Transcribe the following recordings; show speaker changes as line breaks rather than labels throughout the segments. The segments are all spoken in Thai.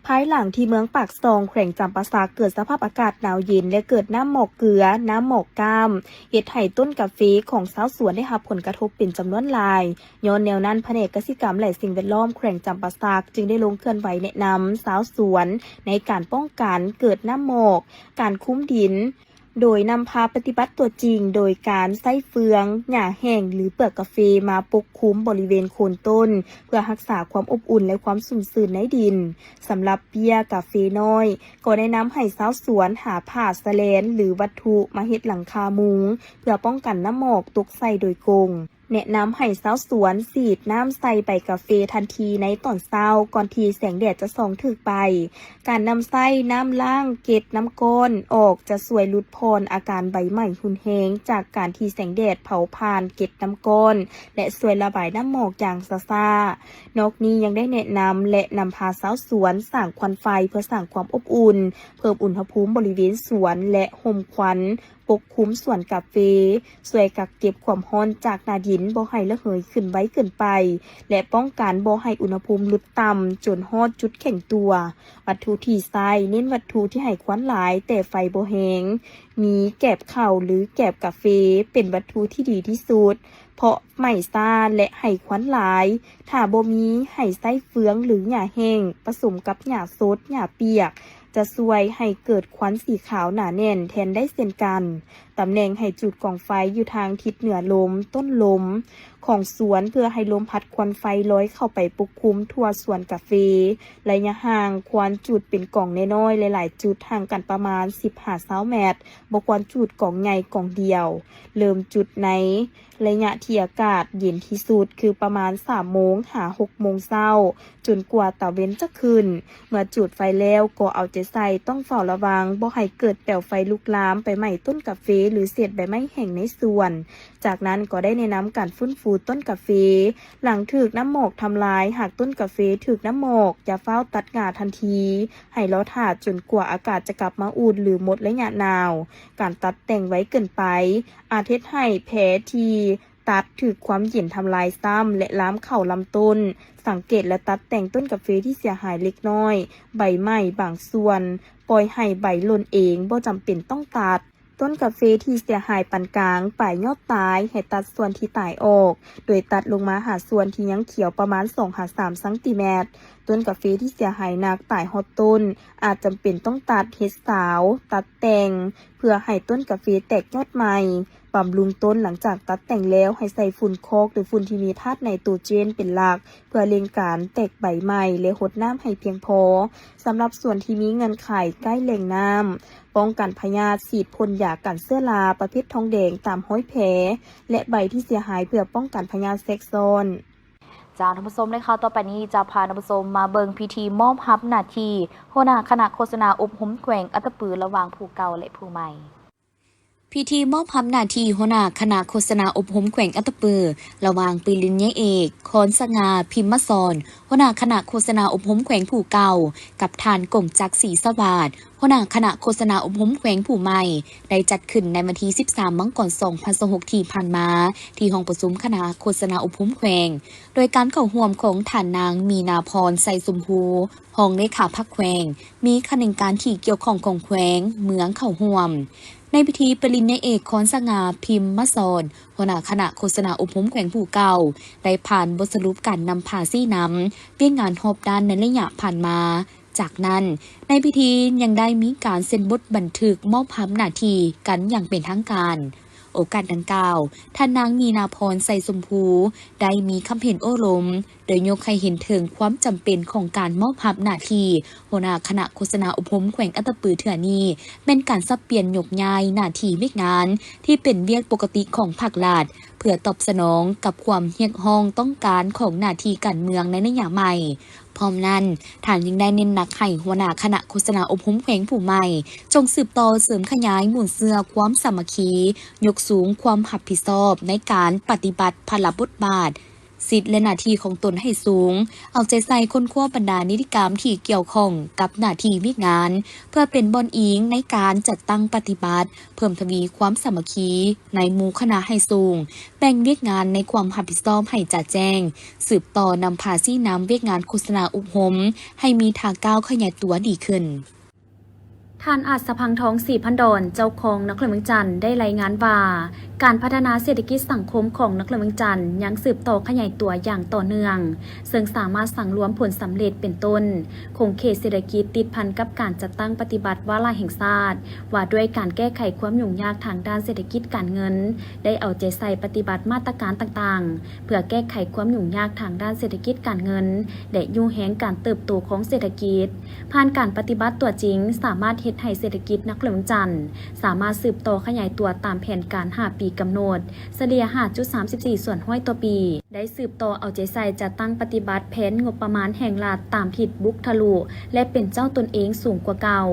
ภายหลังที่เมืองปากซองแขวงจำปาสักเกิดสภาพอากาศหนาวเย็นและเกิดน้ำหมอกเกลือน้ำหมอกก้ามเฮ็ดให้ต้นกาแฟของชาวสวนได้รับผลกระทบเป็นจำนวนหลายย้อนแนวนั้นแผนกเกษตรกรรมและสิ่งแวดล้อมแขวงจำปาสักจึงได้ลงเคลื่อนไหวแนะนำชาวสวนในการป้องกันเกิดน้ำหมอกการคุ้มดินโดยนำพาปฏิบัติตัวจริงโดยการใส่เฟืองหญ้าแห้งหรือเปลือกกาแฟมาปกคลุมบริเวณโคนต้นเพื่อรักษาความอบอุ่นและความชุ่มชื้นในดินสำหรับเบี้ยกาแฟน้อยก็แนะนำให้ชาวสวนหาผ้าสแลนหรือวัตถุมาเฮ็ดหลังคามุงเพื่อป้องกันน้ำหมอกตกใส่โดยกงแนะนำให้ชาวสวนฉีดน้ำใส่ใบกาแฟทันทีในตอนเช้าก่อนที่แสงแดดจะส่องถึงไปการนำใส่น้ำล้างเกล็ดน้ำก้นออกจะช่วยลดพรอาการใบไหม้หุนแหงจากการที่แสงแดดเผาผ่านเกล็ดน้ำก้นและช่วยระบายน้ำหมอกอย่างช้าๆนอกนี้ยังได้แนะนำและนำพาชาวสวนสร้างควันไฟเพื่อสร้างความอบอุ่นเพิ่มอุณหภูมิบริเวณสวนและห่มควันปกคลุมสวนกาแฟช่วยกักเก็บความร้อนจากหน้าดินบ่ให้ระเหยขึ้นไว้เกินไปและป้องกันบ่ให้อุณหภูมิลดต่ำจนฮอดจุดแข็งตัววัตถุที่ใช้เน้นวัตถุที่ให้ควันหลายแต่ไฟบ่แห้งมีแกบข้าวหรือแกบกาแฟเป็นวัตถุที่ดีที่สุดเพราะไม่ซ่าและให้ควันหลายถ้าบ่มีให้ใช้เฟืองหรือหญ้าแห้งผสมกับหญ้าสดหญ้าเปียกจะช่วยให้เกิดควันสีขาวหนาแน่นแทนได้เช่นกันตำแหน่งให้จุดกองไฟอยู่ทางทิศเหนือลมต้นลมของสวนเพื่อให้ลมพัดควันไฟลอยเข้าไปปกคลุมทั่วสวนกาแฟระยะห่างควรจุดเป็นกล่องน้อยๆหลายๆจุดห่างกันประมาณ15-20 เมตรบ่ควรจุดกล่องใหญ่กล่องเดียวเริ่มจุดในระยะที่อากาศเย็นที่สุดคือประมาณ3 โมงหา6 โมงเช้าจนกว่าตะเว้นจะขึ้นเมื่อจุดไฟแล้วก็เอาใจใส่ต้องเฝ้าระวังบ่ให้เกิดเปลวไฟลุกลามไปไหม้ต้นกาแฟหรือเศษใบไม้แห้งในสวนจากนั้นก็ได้แนะนำการฟื้นฟูต้นกาแฟหลังถูกน้ำหมอกทำลายหากต้นกาแฟถูกน้ำหมอกอย่าเฝ้าตัดง่าทันทีให้รอถาดจนกว่าอากาศจะกลับมาอุ่นหรือหมดระยะหนาวการตัดแต่งไว้เกินไปอาจเฮ็ดให้แผลที่ตัดถูกความเย็นทำลายซ้ำและล้ามเข้าลำต้นสังเกตและตัดแต่งต้นกาแฟที่เสียหายเล็กน้อยใบไม้บางส่วนปล่อยให้ใบหล่นเองบ่จำเป็นต้องตัดต้นกาแฟที่เสียหายปานกลางปลายยอดตายให้ตัดส่วนที่ตายออกโดยตัดลงมาหาส่วนที่ยังเขียวประมาณ2-3 เซนติเมตรต้นกาแฟที่เสียหายหนักตายฮอดต้นอาจจำเป็นต้องตัดเฮ็ดสาวตัดแต่งเพื่อให้ต้นกาแฟแตกยอดใหม่บำรุงต้นหลังจากตัดแต่งแล้วให้ใส่ฝุ่นคอกหรือฝุ่นที่มีธาตุไนโตรเจนเป็นหลักเพื่อเร่งการแตกใบใหม่และหดน้ำให้เพียงพอสำหรับส่วนที่มีเงื่อนไขใกล้แหล่งน้ำป้องกันพยาธิฉีดพ่นยากันเชื้อราประเภททองแดงตามห้อยแผลและใบที่เสียหายเพื่อป้องกันพยาธิแทรกซ้อน
จากท่านผู้ชมเลยค่ะต่อไปนี้จะพาท่านผู้ชมมาเบิงพิธีมอบรับหน้าที่หัวหน้าคณะโฆษณาอบรมแขวงอัตตปือระหว่างผู้เก่าและผู้ใหม่พิธีมอบรับหน้าที่หัวหน้าคณะโฆษณาอบรมแขวงอัตตปือระหว่างปริญญาเอกคอนสง่าพิมพ์มสอนหัวหน้าคณะโฆษณาอบรมแขวงผู้เก่ากับทานกงจักรศรีสวัสดิ์หัวหน้าคณะโฆษณาอบรมแขวงผู้ใหม่ได้จัดขึ้นในวันที่13 มังกร 2026ที่ผ่านมาที่ห้องประชุมคณะโฆษณาอบรมแขวงโดยการเข้าร่วมของท่านนางมีนาพรไสสมภูห้องเลขาพักแขวงมีคณะการที่เกี่ยวข้องของแขวงเมืองเข้าร่วมในพิธีปริญญาเอกคอนสง่าพิมพ์มสอนหัวหน้าคณะโฆษณาอบรมแขวงผู้เก่าได้ผ่านบทสรุปการนำพาซี่นำเปี้ยงงานหอบด้านในระยะผ่านมาจากนั้นในพิธียังได้มีการเซ็นบทบันทึกมอบรับหน้าที่กันอย่างเป็นทางการโอกาสดังกล่าวท่านนางมีนาพรไสสมภูได้มีคำเห็นโอ้ลมโดยยกให้เห็นถึงความจำเป็นของการมอบรับหน้าที่หัวหน้าคณะโฆษณาอบรมแขวงอัตตปือเถื่อนี้เป็นการสับเปลี่ยนยกย้ายหน้าที่เวียกงานที่เป็นเวียกปกติของภาครัฐเพื่อตอบสนองกับความเรียกร้องต้องการของหน้าที่การเมืองในระยะใหม่พร้อมนั้นท่านยังได้เน้นหนักให้หัวหน้าคณะโฆษณาอบรมแขวงผู้ใหม่จงสืบต่อเสริมขยายหมู่เสื้อความสามัคคียกสูงความรับผิดชอบในการปฏิบัติภาระบทบาท สิทธิและหน้าที่ของตนให้สูงเอาใจใส่ค้นคว้าบรรดานิติกรรมที่เกี่ยวข้องกับหน้าที่วิกงานเพื่อเป็นบอนอิงในการจัดตั้งปฏิบัติเพิ่มทวีความสามัคคีในหมู่คณะให้สูงแบ่งเวียกงานในความรับผิดชอบให้จัดแจ้งสืบต่อนำพาซี่น้ำเวียกงานโฆษณาอุปหมให้มีทางก้าวขยายตัวดีขึ้นท่านอาจสะพังทองศรีพันดอนเจ้าของนครเมืองจันทร์ได้รายงานว่าการพัฒนาเศรษฐกิจสังคมของนครเมืองจันทร์ยังสืบต่อขยายตัวอย่างต่อเนื่องซึ่งสามารถสั่งรวมผลสำเร็จเป็นต้นคงเขตเศรษฐกิจติดพันกับการจัดตั้งปฏิบัติวาระแห่งชาติว่าด้วยการแก้ไขความยุ่งยากทางด้านเศรษฐกิจการเงินได้เอาใจใส่ปฏิบัติมาตรการต่างๆเพื่อแก้ไขความยุ่งยากทางด้านเศรษฐกิจการเงินและยุ่งแหงการเติบโตของเศรษฐกิจผ่านการปฏิบัติตัวจริงสามารถเฮ็ดให้เศรษฐกิจนครเมืองจันทร์สามารถสืบต่อขยายตัวตามแผนการ5 ปีกำหนดเฉลี่ย 5.34 ส่วนห้อยต่อปีได้สืบต่อเอาใจใส่จัดตั้งปฏิบัติแผนงบประมาณแห่งรัฐตามทิศบุกทะลุและเป็นเจ้าตนเองสูงกว่าเก่า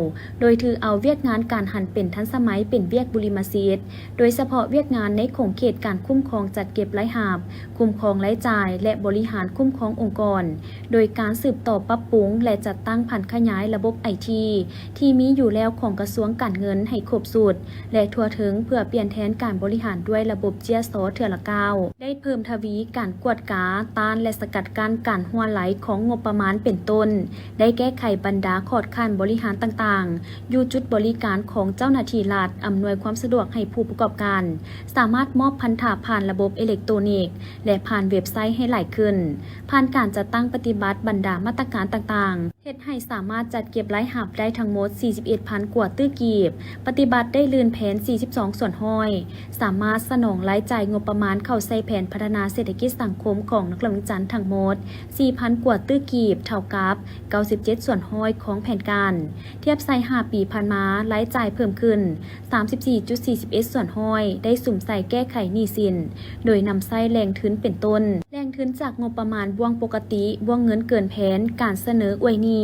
โดยถือเอาเวียกงานการหันเป็นทันสมัยเป็นเวียกบุริมาซีดโดยเฉพาะเวียกงานในโครงเขตการคุ้มครองจัดเก็บรายหาบคุ้มครองรายจ่ายและบริหารคุ้มครององค์กรโดยการสืบต่อปรับปรุงและจัดตั้งผันขยายระบบไอทีที่มีอยู่แล้วของกระทรวงการเงินให้ครบสูตรและทั่วถึงเพื่อเปลี่ยนแทนการบริหารด้วยระบบเจียโซเถื่อละก้าวได้เพิ่มทวีการกวดกาต้านและสกัดกั้นการหัวไหลของงบประมาณเป็นต้นได้แก้ไขบรรดาขอดขั้นบริหารต่างๆอยู่จุดบริการของเจ้าหน้าที่รัฐอำนวยความสะดวกให้ผู้ประกอบการสามารถมอบพันธะผ่านระบบอิเล็กทรอนิกส์และผ่านเว็บไซต์ให้หลายขึ้นผ่านการจัดตั้งปฏิบัติบรรดามาตรการต่างๆเฮ็ดให้สามารถจัดเก็บรายหับได้ทั้งหมด 41,000 กว่าตื้อกีบปฏิบัติได้ลื่นแผน 42 ส่วนห้อยสามารถสนองรายจ่ายงบประมาณเข้าใส่แผนพัฒนาเศรษฐกิจสังคมของนครเมืองจันทร์ทั้งหมด 4,000 กว่าตื้อกีบเท่ากับ 97 ส่วนห้อยของแผนการเทียบใส่5 ปีผ่านมารายจ่ายเพิ่มขึ้น 34.41 ส่วนห้อยได้สุ่มใส่แก้ไขหนี้สินโดยนำใส่แรงทุนเป็นต้นแรงทุนจากงบประมาณบ่วงปกติบ่วงเงินเกินแผนการเสนออวยหนี้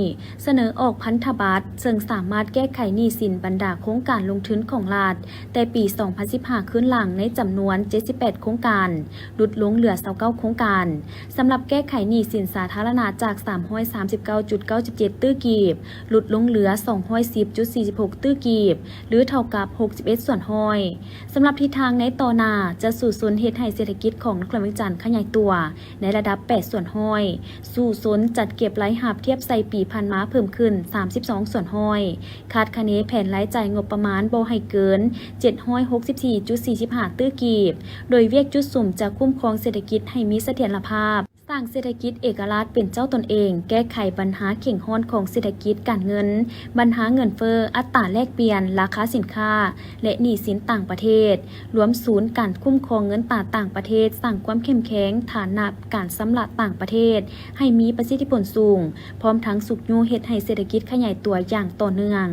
เสนอออกพันธบัตรซึ่งสามารถแก้ไขหนี้สินบรรดาโครงการลงทุนของรัฐแต่ปี 2015 ขึ้นหลังในจำนวน 78 โครงการลดลงเหลือ 29 โครงการสำหรับแก้ไขหนี้สินสาธารณะจาก 339.97 ตื้อกีบลดลงเหลือ 210.46 ตื้อกีบหรือเท่ากับ 61 ส่วนห้อยสำหรับทิศทางในต่อหน้าจะสู่ศูนย์เฮ็ดให้เศรษฐกิจของนครเมืองจันทร์ขยายตัวในระดับ 8 ส่วนห้อยสู่ศูนย์จัดเก็บรายหับเทียบใส่ปีผ่านมาเพิ่มขึ้น 32 ส่วนห้อยคาดคะเนแผนรายจ่ายงบประมาณบ่ให้เกิน 764.45 ตื้อกีบโดยเวียกจุดสุ่มจะคุ้มครองเศรษฐกิจให้มีเสถียรภาพสร้างเศรษฐกิจเอกราชเป็นเจ้าตนเองแก้ไขปัญหาเข่งห้อนของเศรษฐกิจการเงินปัญหาเงินเฟ้ออัตราแลกเปลี่ยนราคาสินค้าและหนี้สินต่างประเทศรวมศูนย์การคุ้มครองเงินตราต่างประเทศสร้างความเข้มแข็งฐานะการชำระต่างประเทศให้มีประสิทธิผลสูงพร้อมทั้งสุขยูเฮ็ดให้เศรษฐกิจขยายตัวอย่างต่อเนื่อง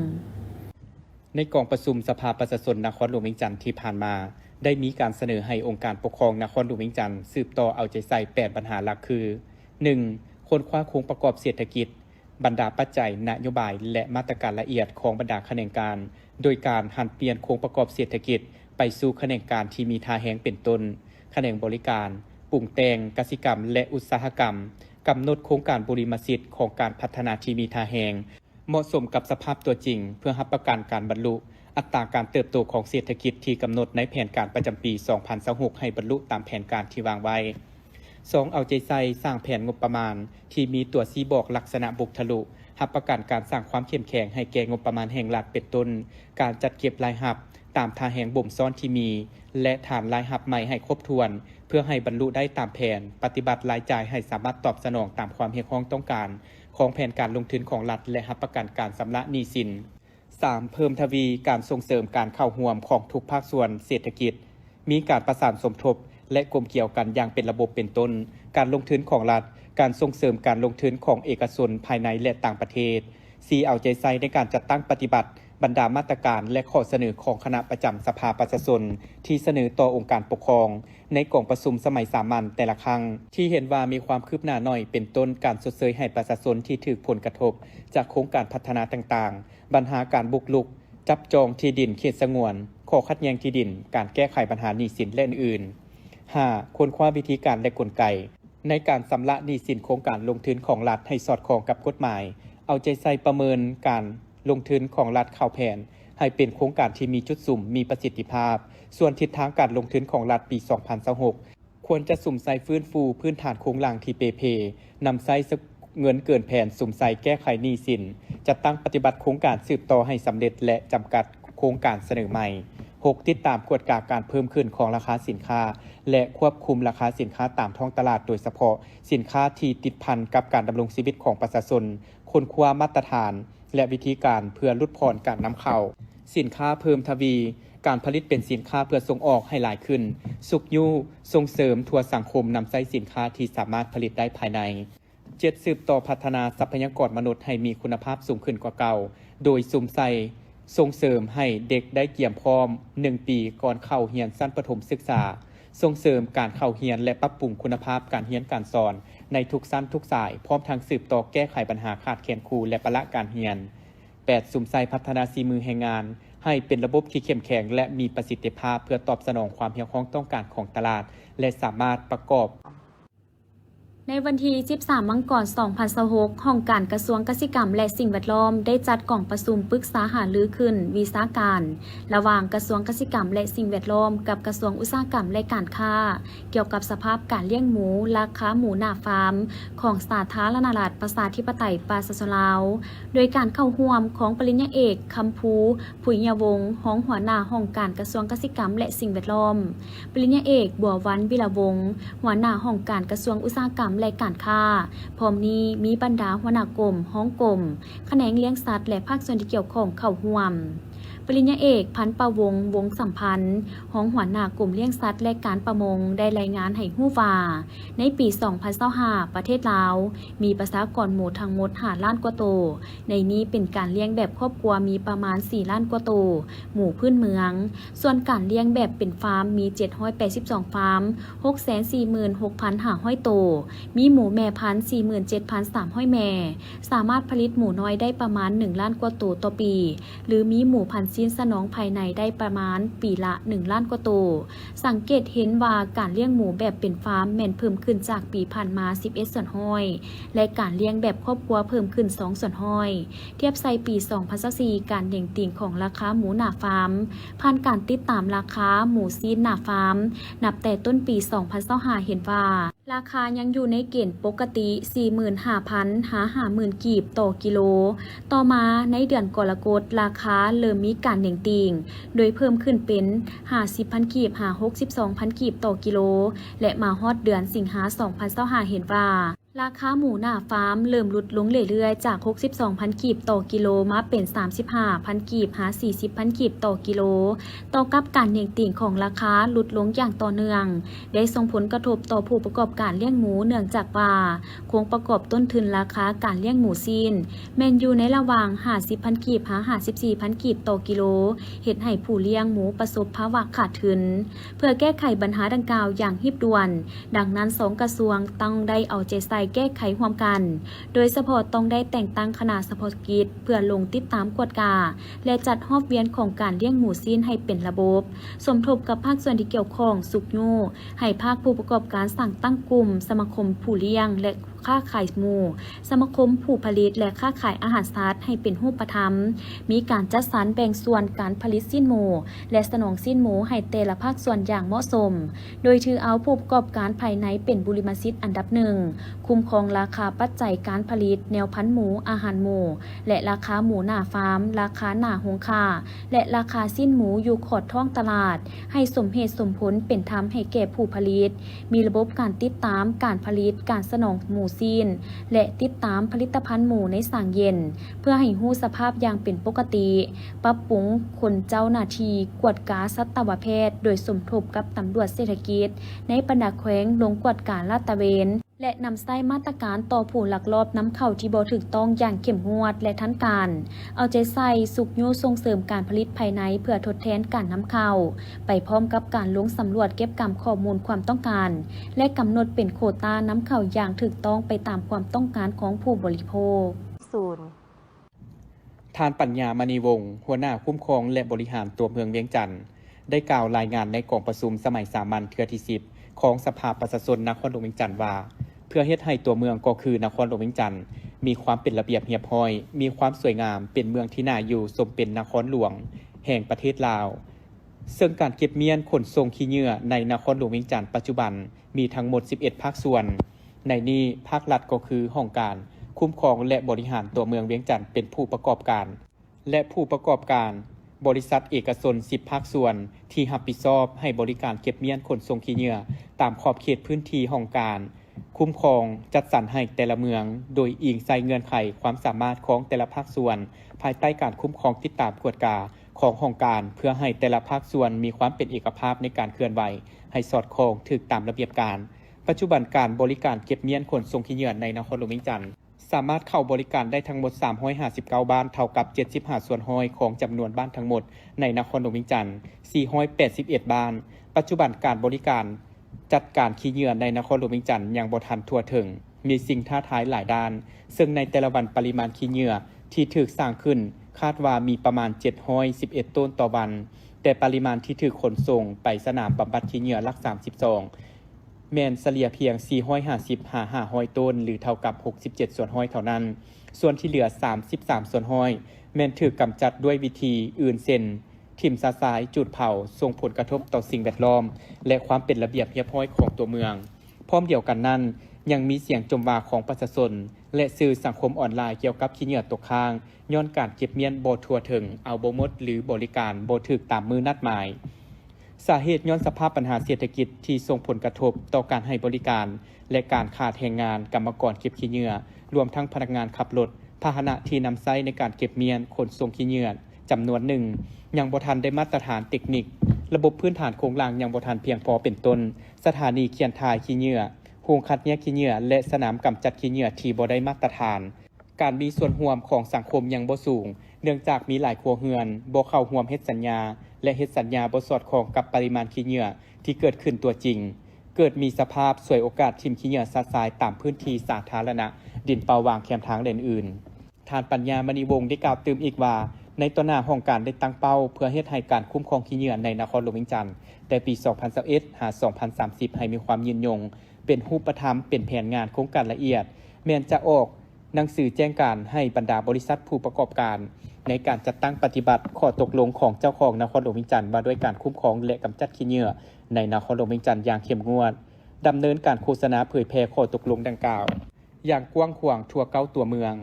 ในกองประชุมสภาประชาชนนครหลวงเวียงจันทร์ที่ผ่านมาได้มีการเสนอให้องค์การปกครองนครหลวงเวียงจันทร์สืบต่อเอาใจใส่8ปัญหาหลักคือ 1. ค้นคว้าโครงประกอบเศรษฐกิจบรรดาปัจจัยนโยบายและมาตรการละเอียดของบรรดาแขนงการโดยการหันเปลี่ยนโครงประกอบเศรษฐกิจไปสู่แขนงการที่มีท่าแฮงเป็นต้นแขนงบริการปรุงแต่งกสิกรรมและอุตสาหกรรมกำหนดโครงการบริมสิทธิ์ของการพัฒนาที่มีท่าแฮงเหมาะสมกับสภาพตัวจริงเพื่อรับประกันการบรรลุอัตราการเติบโตของเศรษฐกิจที่กำหนดในแผนการประจำปี 2026 ให้บรรลุตามแผนการที่วางไว้ 2. เอาใจใส่สร้างแผนงบประมาณที่มีตัวชี้บอกลักษณะบุกทะลุรับประกันการสร้างความเข้มแข็งให้แก่งบประมาณแห่งรัฐเป็นต้นการจัดเก็บรายรับตามท่าแห่งบ่มซ้อนที่มีและฐานรายรับใหม่ให้ครบถ้วนเพื่อให้บรรลุได้ตามแผนปฏิบัติรายจ่ายให้สามารถตอบสนองตามความเรียกร้องต้องการของแผนการลงทุนของรัฐและรับประกันการชำระหนี้สิน 3. เพิ่มทวีการส่งเสริมการเข้าร่วมของทุกภาคส่วนเศรษฐกิจมีการประสานสมทบและกลมเกี่ยวกันอย่างเป็นระบบเป็นต้นการลงทุนของรัฐการส่งเสริมการลงทุนของเอกชนภายในและต่างประเทศ 4. เอาใจใส่ในการจัดตั้งปฏิบัติบรรดามาตรการและข้อเสนอของคณะประจำสภาประชาชนที่เสนอต่อองค์การปกครองในกองประชุมสมัยสามัญแต่ละครั้งที่เห็นว่ามีความคืบหน้าน้อยเป็นต้นการชดเชยให้ประชาชนที่ถูกผลกระทบจากโครงการพัฒนาต่างๆปัญหาการบุกรุกจับจองที่ดินเขตสงวนข้อขัดแย้งที่ดินการแก้ไขปัญหาหนี้สินและอื่นๆ 5. ค้นคว้าวิธีการและกลไก ในการสำระหนี้สินโครงการลงทุนของรัฐให้สอดคล้องกับกฎหมายเอาใจใส่ประเมินการลงทุนของรัฐเข้าแผนให้เป็นโครงการที่มีจุดสุ่มมีประสิทธิภาพส่วนทิศทางการลงทุนของรัฐปี 2026 ควรจะสุ่มใส่ฟื้นฟูพื้นฐานโครงหลังที่เปเพนำใส่เงินเกินแผนสุ่มใส่แก้ไขหนี้สินจัดตั้งปฏิบัติโครงการสืบต่อให้สำเร็จและจำกัดโครงการเสนอใหม่ 6. ติดตามกฎกาการเพิ่มขึ้นของราคาสินค้าและควบคุมราคาสินค้าตามท้องตลาดโดยเฉพาะสินค้าที่ติดพันกับการดำรงชีวิตของประชาชนค้นคว้ามาตรฐานและวิธีการเพื่อลดผ่อนการนำเข้าสินค้าเพิ่มทวีการผลิตเป็นสินค้าเพื่อส่งออกให้หลายขึ้นสุกยูส่งเสริมทั่วสังคมนำใช้สินค้าที่สามารถผลิตได้ภายใน 7. สืบต่อพัฒนาทรัพยากรมนุษย์ให้มีคุณภาพสูงขึ้นกว่าเก่าโดยสุ่มใส่ส่งเสริมให้เด็กได้เกี่ยมพร้อม1 ปีก่อนเข้าเรียนชั้นประถมศึกษาส่งเสริมการเข้าเรียนและปรับปรุงคุณภาพการเรียนการสอนในทุกชั้นทุกสายพร้อมทั้งสืบต่อแก้ไขปัญหาขาดแคลนครูและประละการเรียน 8. สุ่มใส่พัฒนาฝีมือแรงงานให้เป็นระบบที่เข้มแข็งและมีประสิทธิภาพเพื่อตอบสนองความเพียงพร้อมต้องการของตลาดและสามารถประกอบ
ในวันที่ 13 มังกร 2026 ห้องการกระทรวงกสิกรรมและสิ่งแวดล้อมได้จัดกล่องประชุมปรึกษาหารือขึ้นวิชาการระหว่างกระทรวงกสิกรรมและสิ่งแวดล้อมกับกระทรวงอุตสาหกรรมและการค้าเกี่ยวกับสภาพการเลี้ยงหมูราคาหมูหน้าฟาร์มของสาธารณรัฐประชาธิปไตยประชาชนลาวโดยการเข้าร่วมของปริญญาเอกคำภูผุยยวงศ์ห้องหัวหน้าห้องการกระทรวงกสิกรรมและสิ่งแวดล้อมปริญญาเอกบัววันวิรวงศ์หัวหน้าห้องการกระทรวงอุตสาหกรรมและการค้าพร้อมนี้มีบรรดาหัวหน้ากรมห้องกรมแขนงเลี้ยงสัตว์และภาคส่วนที่เกี่ยวข้องเข้าร่วมปริญญาเอกพันประวงศ์วงสัมพันธ์ห้องหัวหน้ากลุ่มเลี้ยงสัตว์และการประมงได้รายงานให้ฮู้ว่าในปี 2025 ประเทศลาวมีประชากรหมูทั้งหมด5 ล้านกว่าตัวในนี้เป็นการเลี้ยงแบบครอบครัวมีประมาณ4 ล้านกว่าตัวหมู่พื้นเมืองส่วนการเลี้ยงแบบเป็นฟาร์มมี782ฟาร์ม 646,500 ตัวมีหมูแม่พันธุ์ 47,300 แม่สามารถผลิตหมูน้อยได้ประมาณ1 ล้านกว่าตัวต่อปีหรือมีหมูพันธุ์สิ้นสนองภายในได้ประมาณปีละ1 ล้านกว่าตัวสังเกตเห็นว่าการเลี้ยงหมูแบบเป็นฟาร์มแม่นเพิ่มขึ้นจากปีผ่านมา11 ส่วนห้อยและการเลี้ยงแบบครอบครัวเพิ่มขึ้น2 ส่วนห้อยเทียบใส่ปี 2024 การเด่งติ่งของราคาหมูหน้าฟาร์มผ่านการติดตามราคาหมูซีนหน้าฟาร์มนับแต่ต้นปี 2025 เห็นว่าราคายังอยู่ในเกณฑ์ปกติ 45,000 หา 50,000 กีบต่อกิโลต่อมาในเดือนกรกฎาคมราคาเริ่มมีการเด่งติ่งโดยเพิ่มขึ้นเป็น 50,000 กีบหา 62,000 กีบต่อกิโลและมาฮอดเดือนสิงหาคม 2025 เห็นว่าราคาหมูหน้าฟาร์มเริ่มลดลงเรื่อยๆจาก 62,000 กีบต่อกิโลมาเป็น 35,000 กีบหา 40,000 กีบต่อกิโลต่อกับการเด่งติ่งของราคาลดลงอย่างต่อเนื่องได้ส่งผลกระทบต่อผู้ประกอบการเลี้ยงหมูเนื่องจากว่าโครงประกอบต้นทุนราคาการเลี้ยงหมูซีนแม่นอยู่ในระหว่าง 50,000 กีบหา 54,000 กีบต่อกิโลเฮ็ดให้ผู้เลี้ยงหมูประสบภาวะขาดทุนเพื่อแก้ไขปัญหาดังกล่าวอย่างรีบด่วนดังนั้น2 กระทรวงต้องได้เอาใจใส่แก้ไขร่วมกันโดยเฉพาะต้องได้แต่งตั้งคณะเฉพาะกิจเพื่อลงติดตามกวดกาและจัดรอบเวียนของการเลี้ยงหมูซีนให้เป็นระบบสมทบกับภาคส่วนที่เกี่ยวข้องสุกโยให้ภาคผู้ประกอบการสั่งตั้งกลุ่มสมาคมผู้เลี้ยงและค้าขายหมูสมาคมผู้ผลิตและค้าขายอาหารสัตว์ให้เป็นรูปธรรมมีการจัดสรรแบ่งส่วนการผลิตสิ้นหมูและสนองสิ้นหมูให้แต่ละภาคส่วนอย่างเหมาะสมโดยถือเอาผู้ประกอบการภายในเป็นบุริมสิทธิ์อันดับ1คุ้มครองราคาปัจจัยการผลิตแนวพันธุ์หมูอาหารหมูและราคาหมูหน้าฟาร์มราคาหน้าโรงฆ่าและราคาสิ้นหมูอยู่ขอดท้องตลาดให้สมเหตุสมผลเป็นธรรมให้แก่ผู้ผลิตมีระบบการติดตามการผลิตการสนองหมูซีนและติดตามผลิตภัณฑ์หมูในสางเย็นเพื่อให้ฮู้สภาพอย่างเป็นปกติปรับปรุงคนเจ้าหน้าที่กวดกาสัตวแพทย์โดยสมทบกับตำรวจเศรษฐกิจในบรรดาแขวงลงกวดกาลาดตระเวนและนำใช้มาตรการต่อผู้ลักลอบนำเข้าที่บ่ถูกต้องอย่างเข้มงวดและทันการเอาใจใส่สุกโยส่งเสริมการผลิตภายในเพื่อทดแทนการนำเข้าไปพร้อมกับการลงสำรวจเก็บกำข้อมูลความต้องการและกำหนดเป็นโควตานำเข้าอย่างถูกต้องไปตามความต้องการของผู้บริโภค
ท่านปัญญามณีวงศ์หัวหน้าคุ้มครองและบริหารตัวเมืองเวียงจันทร์ได้กล่าวรายงานในกองประชุมสมัยสามัญเทื่อที่10ของสภาประชาชนนครหลวงเวียงจันทร์ว่า เพื่อเฮ็ดให้ตัวเมืองก็คือนครหลวงเวียงจันทน์มีความเป็นระเบียบเรียบร้อยมีความสวยงามเป็นเมืองที่น่าอยู่สมเป็นนครหลวงแห่งประเทศลาวซึ่งการเก็บเมียนขนส่งขี้เหงื่อในนครหลวงเวียงจันทน์ปัจจุบันมีทั้งหมด11ภาคส่วนในนี้ภาครัฐก็คือห้องการคุ้มครองและบริหารตัวเมืองเวียงจันทน์เป็นผู้ประกอบการและผู้ประกอบการบริษัทเอกชน10ภาคส่วนที่รับผิดชอบให้บริการเก็บเมียนขนส่งขี้เหงื่อตามขอบเขตพื้นที่ห้องการคุ้มครองจัดสรรให้แต่ละเมืองโดยอิงใส่เงื่อนไขความสามารถของแต่ละภาคส่วนภายใต้การคุ้มครองติดตามกวดกาของห้องการเพื่อให้แต่ละภาคส่วนมีความเป็นเอกภาพในการเคลื่อนไหวให้สอดคล้องถูกตามระเบียบการปัจจุบันการบริการเก็บเมียนขนส่งขี้เหงื่อในนครหลวงเวียงจันทน์สามารถเข้าบริการได้ทั้งหมด359บ้านเท่ากับ75ส่วนห้อยของจำนวนบ้านทั้งหมดในนครหลวงเวียงจันทน์481บ้านปัจจุบันการบริการจัดการขี้เหงื่อในนครหลวงเวียงจันทน์ยังบ่ทันทั่วถึงมีสิ่งท้าทายหลายด้านซึ่งในแต่ละวันปริมาณขี้เหงื่อที่ถูกสร้างขึ้นคาดว่ามีประมาณ711ต้นต่อวันแต่ปริมาณที่ถูกขนส่งไปสนามบำบัดขี้เหงื่อหลัก32แม่นเฉลี่ยเพียง450-500ต้นหรือเท่ากับ67ส่วนห้อยเท่านั้นส่วนที่เหลือ33ส่วนห้อยแม่นถูกกำจัดด้วยวิธีอื่นเช่นทิ่มซาซายจุดเผาส่งผลกระทบต่อสิ่งแวดล้อมและความเป็นระเบียบเรียบร้อยของตัวเมืองพร้อมเดียวกันนั้นยังมีเสียงจมว่าของประชาชนและสื่อสังคมออนไลน์เกี่ยวกับขี้เหงื่อตกค้างย้อนการเก็บเมียนบ่ทั่วถึงเอาบ่หมดหรือบริการบ่ถูกตามมือนัดหมายสาเหตุย้อนสภาพปัญหาเศรษฐกิจที่ส่งผลกระทบต่อการให้บริการและการขาดแรงงานกรรมกรเก็บขี้เหงื่อรวมทั้งพนักงานขับรถพาหนะที่นำใช้ในการเก็บเมียนขนส่งขี้เหงื่อจำนวนหนึ่งยังบ่ทันได้มาตรฐานเทคนิคระบบพื้นฐานโครงสร้างยังบ่ทันเพียงพอเป็นต้นสถานีเคียนทายขี้เหงื่อโรงคัดแยกขี้เหงื่อและสนามกำจัดขี้เหงื่อที่บ่ได้มาตรฐานการมีส่วนร่วมของสังคมยังบ่สูงเนื่องจากมีหลายครัวเรือนบ่เข้าร่วมเฮ็ดสัญญาและเฮ็ดสัญญาบ่สอดคล้องกับปริมาณขี้เหงื่อที่เกิดขึ้นตัวจริงเกิดมีสภาพสวยโอกาสทิ่มขี้เหงื่อซัดทรายตามพื้นที่สาธารณะดินเปล่าวางแคมทางแดนอื่นท่านปัญญามณีวงศ์ได้กล่าวเติมอีกว่าในต่อหน้าห้องการได้ตั้งเป้าเพื่อเฮ็ดให้การคุ้มครองขี้เหงื่อในนครหลวงเวียงจันทน์แต่ปี 2021 หา 2030 ให้มีความยืนยงเป็นรูปธรรมเป็นแผนงานโครงการละเอียดแม้นจะออกหนังสือแจ้งการให้บรรดาบริษัทผู้ประกอบการในการจัดตั้งปฏิบัติข้อตกลงของเจ้าของนครหลวงเวียงจันทน์ว่าด้วยการคุ้มครองและกำจัดขี้เหงื่อในนครหลวงเวียงจันทน์อย่างเข้มงวดดำเนินการโฆษณาเผยแพร่ข้อตกลงดังกล่าวอย่างกว้างขวางทั่วเก้าตัวเมือง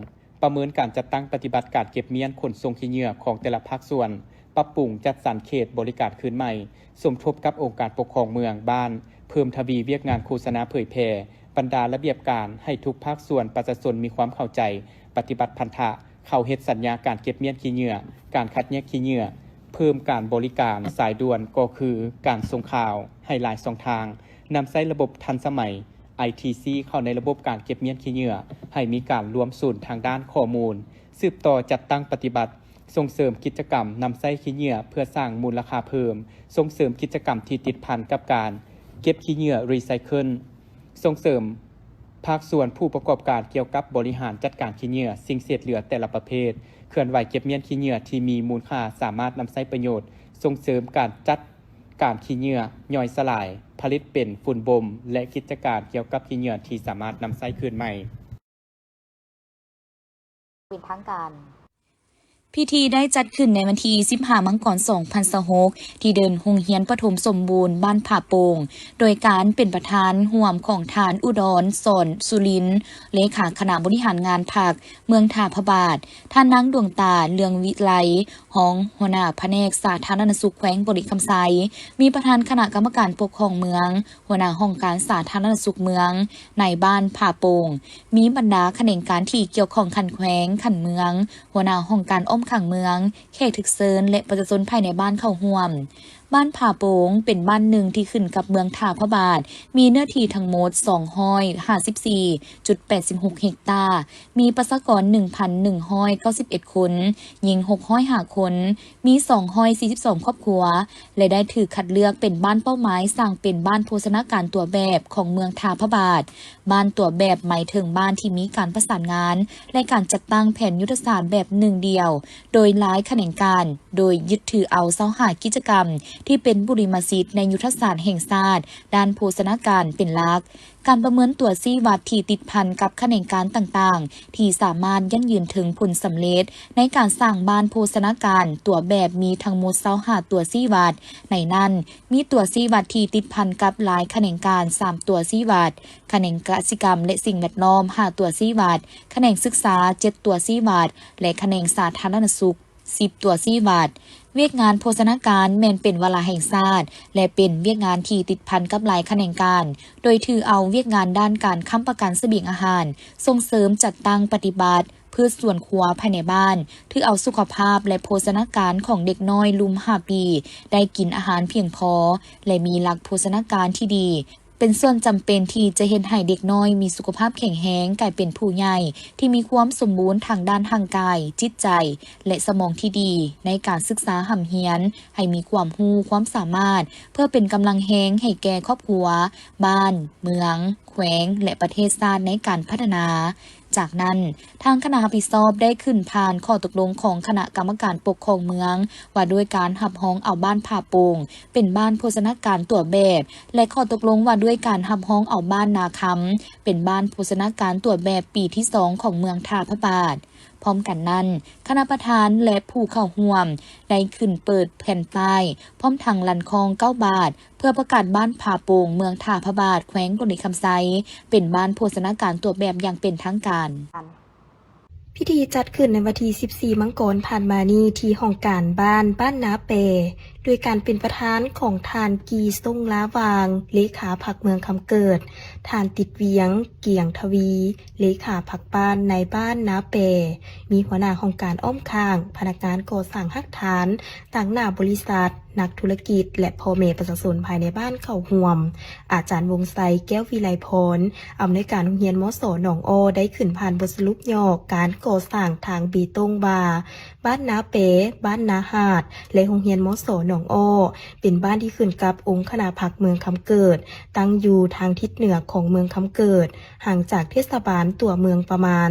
ประเมินการจัดตั้งปฏิบัติการเก็บเมียนขนส่งขี้เหงื่อของแต่ละภาคส่วนปรับปรุงจัดสรรเขตบริการคืนใหม่สมทบกับองค์การปกครองเมืองบ้านเพิ่มทวีเวียกงานโฆษณาเผยแพร่บรรดาระเบียบการให้ทุกภาคส่วนประชาชนมีความเข้าใจปฏิบัติพันธะเข้าเฮ็ดสัญญาการเก็บเมียนขี้เหงื่อการคัดแยกขี้เหงื่อเพิ่มการบริการสายด่วนก็คือการส่งข่าวให้หลายช่องทางนำใช้ระบบทันสมัย ITC เข้าในระบบการเก็บเมียนขี้เหงื่อให้มีการรวมศูนย์ทางด้านข้อมูลสืบต่อจัดตั้งปฏิบัติส่งเสริมกิจกรรมนำใช้ขี้เหงื่อเพื่อสร้างมูลค่าเพิ่มส่งเสริมกิจกรรมที่ติดพันกับการเก็บขี้เหงื่อรีไซเคิลส่งเสริมภาคส่วนผู้ประกอบการเกี่ยวกับบริหารจัดการขี้เหงื่อสิ่งเศษเหลือแต่ละประเภทเคลื่อนไหวเก็บเมียนขี้เหงื่อที่มีมูลค่าสามารถนำใช้ประโยชน์ส่งเสริมการจัดการขี้เหงื่อย่อยสลายผลิตเป็นฝุ่นบ่มและกิจการเกี่ยวกับขี้เหงื่อที่สามารถนำใช้คืนใหม่
เป็นทางการ
พิธีได้จัดขึ้นในวันที่15มังกร2026ที่เดินโรงเรียนประถมสมบูรณ์บ้านผาโป่งโดยการเป็นประธานร่วมของทานอุดรสอนสุรินทร์เลขาคณะบริหารงานภาคเมืองท่าพระบาทท่านนางดวงตาเลืองวิไลห้องหัวหน้าแผนกสาธารณสุขแขวงบริคำไซมีประธานคณะกรรมการปกครองเมืองหัวหน้าห้องการสาธารณสุขเมืองในบ้านผาโป่งมีบรรดาแขนงการที่เกี่ยวข้องขันแขวงขันเมืองหัวหน้าห้องการขังเมืองเขตถึกเซินและประชาชนภายในบ้านเข้าร่วมบ้านผาโป่งเป็นบ้านหนึ่งที่ขึ้นกับเมืองท่าพระบาทมีเนื้อที่ทั้งหมด254.86 เฮกตาร์มีประชากร 1,191 คนหญิง605 คนมี242 ครอบครัวและได้ถือคัดเลือกเป็นบ้านเป้าหมายสร้างเป็นบ้านโภชนาการตัวแบบของเมืองท่าพระบาทบ้านตัวแบบหมายถึงบ้านที่มีการประสานงานและการจัดตั้งแผนยุทธศาสตร์แบบหนึ่งเดียวโดยหลายแขนงการโดยยึดถือเอาเสาหากิจกรรม ที่เป็นบุริมสิทธิ์ในยุทธศาสตร์แห่งชาติด้านโภชนาการเป็นหลักการประเมินตัวชี้วัดที่ติดพันกับแขนงการต่างๆที่สามารถยั่งยืนถึงผลสำเร็จในการสร้างบ้านโภชนาการตัวแบบมีทั้งหมด25ตัวชี้วัดในนั้นมีตัวชี้วัดที่ติดพันกับหลายแขนงการ3ตัวชี้วัดแขนงกสิกรรมและสิ่งแวดล้อม5ตัวชี้วัดแขนงศึกษา7ตัวชี้วัดและแขนงสาธารณสุข10ตัวชี้วัดเวียกงานโภชนาการแม่นเป็นวาระแห่งชาติและเป็นเวียกงานที่ติดพันกับหลายแขนงการโดยถือเอาเวียกงานด้านการค้ำประกันเสบียงอาหารส่งเสริมจัดตั้งปฏิบัติเพื่อส่วนครัวภายในบ้านถือเอาสุขภาพและโภชนาการของเด็กน้อยลุม5 ปีได้กินอาหารเพียงพอและมีหลักโภชนาการที่ดีเป็นส่วนจำเป็นที่จะเห็นให้เด็กน้อยมีสุขภาพแข็งแรงกลายเป็นผู้ใหญ่ที่มีความสมบูรณ์ทางด้านทางกายจิตใจและสมองที่ดีในการศึกษาห่ำเฮียนให้มีความรู้ความสามารถเพื่อเป็นกำลังแรงให้แก่ครอบครัวบ้านเมืองแขวงและประเทศชาติในการพัฒนาจากนั้นทางคณะรับผิดชอบได้ขึ้นผ่านข้อตกลงของคณะกรรมการปกครองเมืองว่าด้วยการหับห้องเอาบ้านผาโป่งเป็นบ้านโภชนาการตัวแบบและข้อตกลงว่าด้วยการหับห้องเอาบ้านนาคำเป็นบ้านโภชนาการตัวแบบปีที่2ของเมืองท่าพระบาทพร้อมกันนั้นคณะประธานและผู้เข้าร่วมได้ขึ้นเปิดแผ่นป้ายพร้อมทางลันคลอง9 บาทเพื่อประกาศบ้านผาโป่งเมืองท่าพระบาทแขวงกนิคำไซเป็นบ้านโภชนาการตัวแบบอย่างเป็นทางการ
พิธีจัดขึ้นในวันที่14 มังกรผ่านมานี้ที่ห้องการบ้านนาเปโดยการเป็นประธานของทานกีทรงล้าวางเลขาพรรคเมืองคำเกิดทานติดเวียงเกียงทวีเลขาพรรคบ้านในบ้านนาเปมีหัวหน้าของการอ้อมข้างพนักงานก่อสร้างฮักฐานต่างหน้าบริษัทนักธุรกิจและพ่อแม่ประชาชนภายในบ้านเข้าห่วมอาจารย์วงไซแก้ววิไลพรอำนวยการโรงเรียนมส.หนองอ้อได้ขึ้นผ่านบทสรุปย่อการก่อสร้างทางบีตงบาบ้านนาเปบ้านนาหาดและโรงเรียนมส.หนองอ้อเป็นบ้านที่ขึ้นกับองค์คณะพรรคเมืองคำเกิดตั้งอยู่ทางทิศเหนือของเมืองคำเกิดห่างจากเทศบาลตัวเมืองประมาณ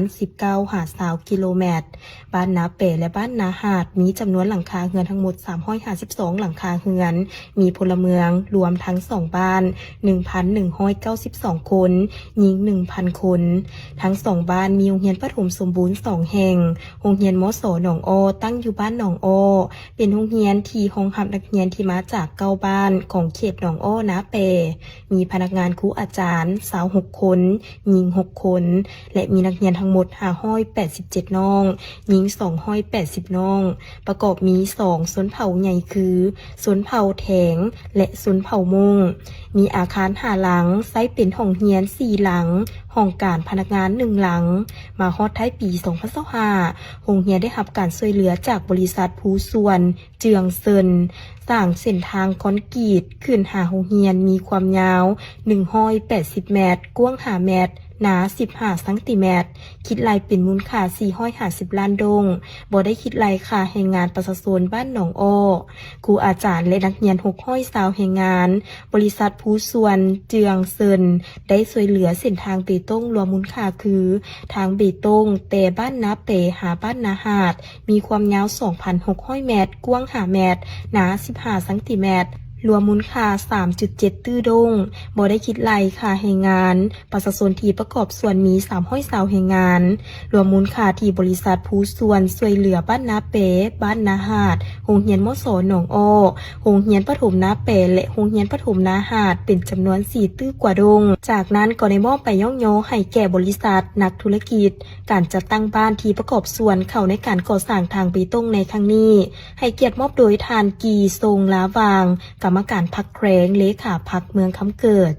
19-20 กิโลเมตรบ้านนาเปและบ้านนาหาดมีจำนวนหลังคาเรือนทั้งหมด352หลังคาเรือนมีพลเมืองรวมทั้ง2บ้าน 1,192 คนหญิง 1,000 คนทั้ง2บ้านมีโรงเรียนประถมสมบูรณ์2แห่งโรงเรียนมส.หนองอ้อตั้งอยู่บ้านหนองอ้อเป็นโรงเรียนที่รองรับนักเรียนที่มาจาก9บ้านของเขตหนองอ้อนาเปมีพนักงานครูอาจารย์26 คนหญิง6 คนและมีนักเรียนทั้งหมด587น้องหญิง280น้องประกอบมี2ชนเผ่าใหญ่คือชนเผ่าแถงและชนเผ่ามงมีอาคาร5 หลังไซส์เป็นห้องเรียน4 หลังห้องการพนักงาน1 หลังมาฮอดท้ายปี2025โรงเรียนได้รับการช่วยเหลือจากบริษัทผู้ส่วนเจืองเซินสร้างเส้นทางคอนกรีตขึ้นหาโรงเรียนมีความยาว180 เมตรกว้าง5 เมตรหนา15 ซน คิดรายเป็นมูลค่า450 ล้านดงบ่ได้คิดรายค่าแรงงานประชาชนบ้านหนองอ้อครูอาจารย์และนักเรียน620แรงงานบริษัทผู้ส่วนเจืองเซินได้ช่วยเหลือเส้นทางเบตงรวมมูลค่าคือทางเบตงแต่บ้านนาเปหาบ้านนาหาดมีความยาว 2,600 เมตรกว้าง5 เมตรหนา15 ซนรวมมูลค่า 3.7 ตื้อดงบ่ได้คิดไล่ค่าแรงงานประชาชนที่ประกอบส่วนมี320แรงงานรวมมูลค่าที่บริษัทผู้ส่วนช่วยเหลือบ้านนาเปบ้านนาหาดโรงเรียนมส.หนองอ้อโรงเรียนประถมนาเปและโรงเรียนประถมนาหาดเป็นจำนวน4 ตื้อกว่าดงจากนั้นก็ได้มอบไปย่องโยให้แก่บริษัทนักธุรกิจการจัดตั้งบ้านที่ประกอบส่วนเข้าในการก่อสร้างทางเบตงในครั้งนี้ให้เกียรติมอบโดยทานกีทรงล้าวางกรรมการพรรคแขวงเลขาพรรคเมืองคำเกิด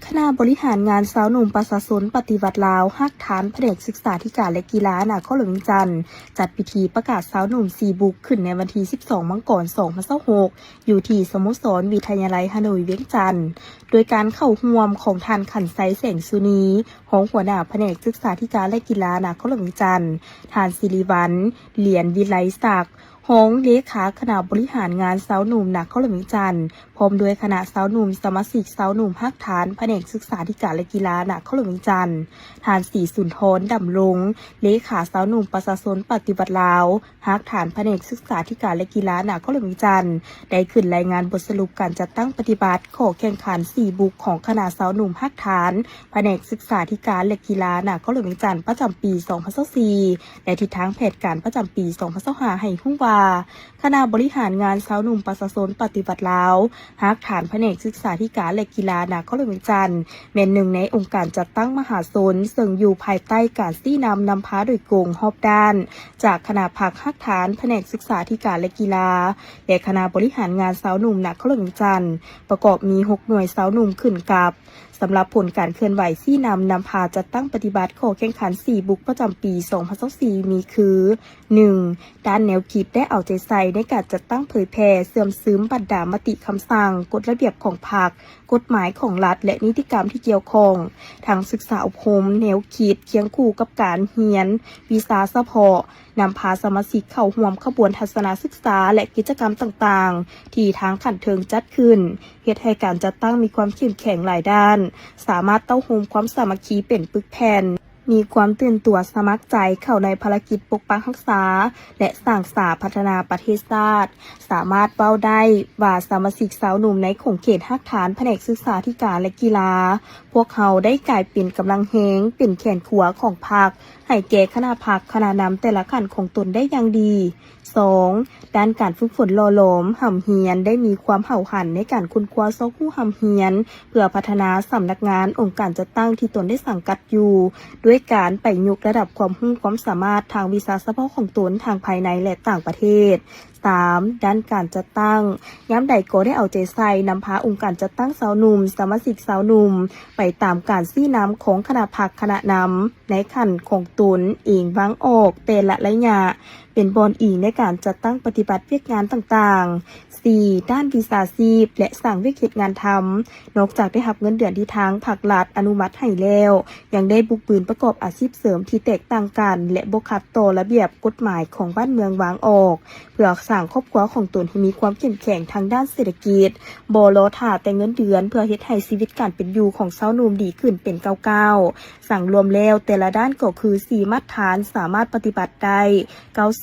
คณะบริหารงานสาวหนุ่มประชาชนปฏิวัติลาวฮักฐานแผนกศึกษาธิการและกีฬานครหลวงเวียงจันทน์จัดพิธีประกาศสาวหนุ่ม4บุกขึ้นในวันที่12 มังกร 2026อยู่ที่สโมสรวิทยาลัยฮานอยเวียงจันทน์โดยการเข้าร่วมของท่านขันไซแสงสุนีรองหัวหน้าแผนกศึกษาธิการและกีฬานครหลวงเวียงจันทน์ท่านศิริวัลย์เหรียญวิไลศักดิ์ หงเลขาคณะบริหารงานสาวหนุ่มนครหลวงเวียงจันทน์พร้อมด้วยคณะสาวหนุ่มสมาชิกสาวหนุ่มภาคฐานแผนกศึกษาธิการและกีฬานครหลวงเวียงจันทน์ฐานศรีสุนทรดำรงเลขาสาวหนุ่มประชาชนปฏิบัติลาวฮักฐานแผนกศึกษาธิการและกีฬานครหลวงเวียงจันทน์ได้ขึ้นรายงานบทสรุปการจัดตั้งปฏิบัติขอแข่งขัน4บุกของคณะสาวหนุ่มภาคฐานแผนกศึกษาธิการและกีฬานครหลวงเวียงจันทน์ประจำปี2024และทิศทางแผนการประจำปี2025ให้ฮู้ว่าคณะบริหารงานสาวหนุ่มประชาชนปฏิบัติลาวฮักฐานแผนกศึกษาธิการและกีฬานครหลวงเวียงจันทน์เป็นหนึ่งในองค์การจัดตั้งมหาชนซึ่งอยู่ภายใต้การชี้นำพาโดยกงรอบด้าน จากคณะพักฮักฐานแผนกศึกษาธิการและกีฬาและคณะบริหารงานสาวหนุ่มนครหลวงเวียงจันทน์ประกอบมี6หน่วยสาวหนุ่มขึ้นกับสำหรับผลการเคลื่อนไหวที่นำพาจัดตั้งปฏิบัติขอแข่งขัน4บุกประจำปี2024มีคือ 1. ด้านแนวคิดได้เอาใจใส่ในการจัดตั้งเผยแพร่เสื่อมซึมบรรดามติคำสั่งกฎระเบียบของพรรคกฎหมายของรัฐและนิติกรรมที่เกี่ยวข้องทางศึกษาอบรมแนวคิดเคียงคู่กับการเรียนวิชาเฉพาะนำพาสมาชิกเข้าร่วมขบวนทัศนศึกษาและกิจกรรมต่างๆที่ทางขันเทิงจัดขึ้นเฮ็ดให้การจัดตั้งมีความเข้มแข็งหลายด้านสามารถเต้าโฮมความสามัคคีเป็นปึกแผ่นมีความตื่นตัวสมัครใจเข้าในภารกิจปกปักรักษาและสร้างสรรค์พัฒนาประเทศชาติสามารถเว้าได้ว่าสมาชิกสาวหนุ่มในของเขตฮักฐานแผนกศึกษาธิการและกีฬาพวกเขาได้กลายเป็นกำลังแหงเป็นแขนขวาของพรรคให้แก่คณะพรรคคณะนำแต่ละขันของตนได้อย่างดี 2. ด้านการฝึกฝนหล่อหลอมห่ำเฮียนได้มีความเห่าหันในการค้นคว้าซอกคู่ห่ำเฮียนเพื่อพัฒนาสำนักงานองค์การจัดตั้งที่ตนได้สังกัดอยู่ด้วยการไปยกระดับความรู้ความสามารถทางวิชาเฉพาะของตนทางภายในและต่างประเทศ 3. ด้านการจัดตั้งย้ำใดก็ได้เอาใจใส่นำพาองค์การจัดตั้งสาวหนุ่มสมาชิกสาวหนุ่มไปตามการชี้นำของคณะพรรคคณะนำในขั้นของตนเองวางออกแต่ละระยะเป็นบอนอิงในการจัดตั้งปฏิบัติเวียกงานต่างๆ 4. ด้านวิชาชีพและสร้างเวียกเหตุงานทำนอกจากได้รับเงินเดือนที่ทางภาครัฐอนุมัติให้แล้วยังได้บุกบืนประกอบอาชีพเสริมที่แตกต่างกันและบ่ขัดต่อระเบียบกฎหมายของบ้านเมืองวางออกเพื่อสร้างครอบครัวของตนให้มีความเข้มแข็งทางด้านเศรษฐกิจบ่รอท่าแต่เงินเดือนเพื่อเฮ็ดให้ชีวิตการเป็นอยู่ของสาวหนุ่มดีขึ้นเป็นก้าวๆสั่งรวมแล้วแต่ละด้านก็คือ4มาตรฐานสามารถปฏิบัติได้